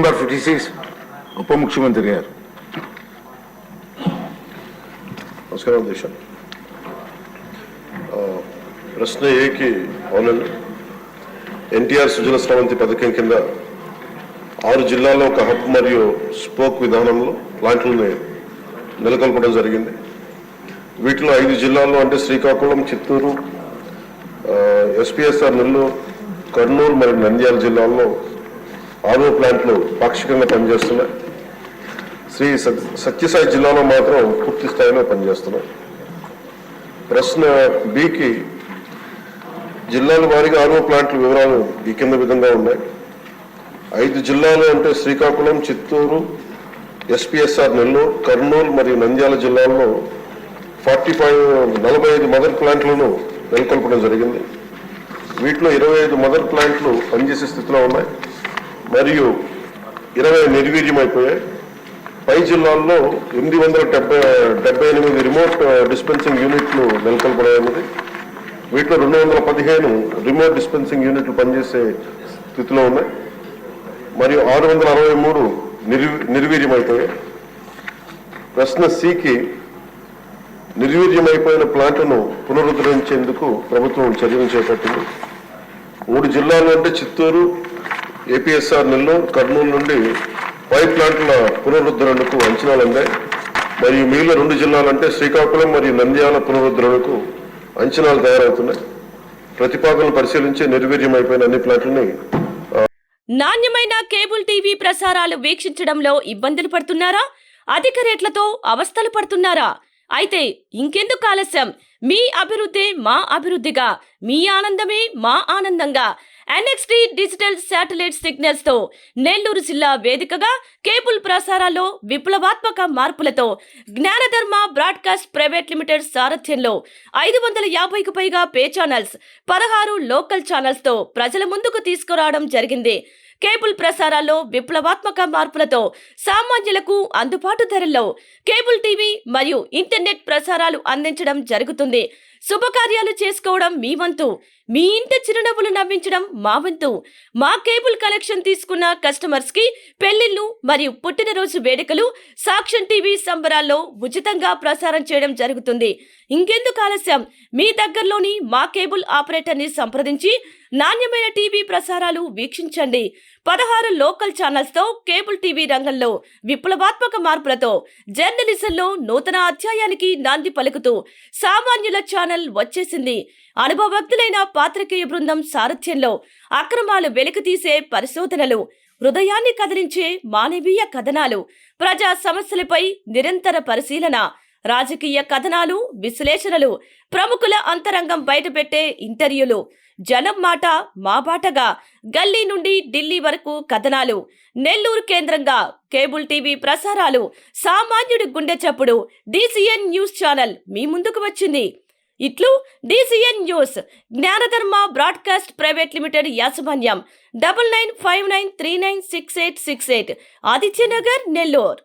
Number 56 ఉప ముఖ్యమంత్రి గారు. నమస్కారం అధ్యక్ష. ప్రశ్న ఏకి అవునండి. ఎన్టీఆర్ సుజల స్రవంతి పథకం కింద 6 జిల్లాల్లో ఒక హబ్ మరియు స్పోక్ విధానంలో ప్లాంట్లను నెలకొల్పడం జరిగింది. వీటిలో 5 జిల్లాల్లో అంటే శ్రీకాకుళం, చిత్తూరు, ఎస్పీఎస్ఆర్ నెల్లూరు, కర్నూలు మరియు నంద్యాల జిల్లాల్లో ఆరో ప్లాంట్లు పాక్షికంగా పనిచేస్తున్నాయి. శ్రీ సత్యసాయి జిల్లాలో మాత్రం పూర్తి స్థాయిలో పనిచేస్తున్నాయి. ప్రశ్న బికి జిల్లాల వారీగా ఆరో ప్లాంట్ల వివరాలు ఈ కింద విధంగా ఉన్నాయి. 5 జిల్లాలు అంటే శ్రీకాకుళం, చిత్తూరు, ఎస్పీఎస్ఆర్ నెల్లూరు, కర్నూలు మరియు నంద్యాల జిల్లాల్లో 45 మదర్ ప్లాంట్లను నెలకొల్పడం జరిగింది. వీటిలో 25 మదర్ ప్లాంట్లు పనిచేసే స్థితిలో ఉన్నాయి మరియు 20 నిర్వీర్యమైపోయాయి. పై జిల్లాల్లో 878 రిమోట్ డిస్పెన్సింగ్ యూనిట్లు నెలకొల్పడమైనది. వీటిలో 215 రిమోట్ డిస్పెన్సింగ్ యూనిట్లు పనిచేసే స్థితిలో ఉన్నాయి మరియు 663 నిర్వీర్యమైపోయాయి. ప్రశ్న సికి నిర్వీర్యమైపోయిన ప్లాంట్లను పునరుద్ధరించేందుకు ప్రభుత్వం చర్యలు చేపట్టింది. 3 జిల్లాలు అంటే చిత్తూరు, ఏపీఎస్ఆర్ నెల్లూరు, కర్నూలు నుండి 5 ప్లాంట్ల పునరుద్ధరణకు అంచనాలు అందాయి మరియు మిగిలిన 2 జిల్లాలంటే శ్రీకాకుళం మరియు నంద్యాల పునరుద్ధరణకు అంచనాలు తయారవుతున్నాయి. ప్రతిపాదనలు పరిశీలించి నిర్వీర్యమైపోయిన అన్ని ప్లాంట్లని నాణ్యమైన కేబుల్ టీవీ ప్రసారాలు వీక్షించడంలో ఇబ్బందులు పడుతున్నారా? అధిక రేట్లతో అవస్థలు పడుతున్నారా? అయితే ఇంకెందుకు ఆలస్యం? మీ అభివృద్ధి మా అభివృద్ధిగా, మీ ఆనందమే మా ఆనందంగా ఎన్ఎక్స్టీ డిజిటల్ శాటిలైట్ సిగ్నల్స్ తో నెల్లూరు జిల్లా వేదికగా కేబుల్ ప్రసారాల్లో విప్లవాత్మక మార్పులతో జ్ఞానధర్మ బ్రాడ్కాస్ట్ ప్రైవేట్ లిమిటెడ్ సారథ్యంలో 550కు పైగా పే ఛానల్స్, 16 లోకల్ ఛానల్స్ తో ప్రజల ముందుకు తీసుకురావడం జరిగింది. కేబుల్ ప్రసారాల్లో విప్లవాత్మక మార్పులతో సామాన్యులకు అందుబాటు ధరల్లో కేబుల్ టీవీ మరియు ఇంటర్నెట్ ప్రసారాలు అందించడం జరుగుతుంది. శుభకార్యాలు చేసుకోవడం మీ వంతు, మీ ఇంటి చిరునవ్వులు నవ్వించడం మా వంతు. మా కేబుల్ కనెక్షన్ తీసుకున్న కస్టమర్స్ కి పెళ్లిళ్లు మరియు పుట్టినరోజు వేడుకలు సాక్ష్యం టీవీ సంబరాల్లో ఉచితంగా ప్రసారం చేయడం జరుగుతుంది. ఇంకెందుకు ఆలస్యం? మీ దగ్గరలోని మా కేబుల్ ఆపరేటర్ ని సంప్రదించి నాణ్యమైన టీవీ ప్రసారాలు వీక్షించండి. 16 లోకల్ ఛానల్స్ తో కేబుల్ టీవీ రంగంలో విప్లవాత్మక మార్పులతో జర్నలిజంలో నూతన అధ్యాయానికి నాంది పలుకుతూ సామాన్యుల ఛానల్ వచ్చేసింది. అనుభవజ్ఞులైన పాత్రికేయ బృందం సారథ్యంలో అక్రమాలు వెలికితీసే పరిశోధనలు, హృదయాన్ని కదిలించే మానవీయ కథనాలు, ప్రజా సమస్యలపై నిరంతర పరిశీలన, రాజకీయ కథనాలు, విశ్లేషణలు, ప్రముఖుల అంతరంగం బయటపెట్టే ఇంటర్వ్యూలు, జనం మాట మా బాటగా గల్లీ నుండి ఢిల్లీ వరకు కథనాలు, నెల్లూరు కేంద్రంగా కేబుల్ టీవీ ప్రసారాలు, సామాన్యుడి గుండె చప్పుడు డీసీఎన్ న్యూస్ ఛానల్ మీ ముందుకు వచ్చింది. ఇట్లు DCN news, జ్ఞానధర్మ broadcast private limited యాజమాన్యం, 9959396868, ఆదిత్యనగర్, నెల్లూరు.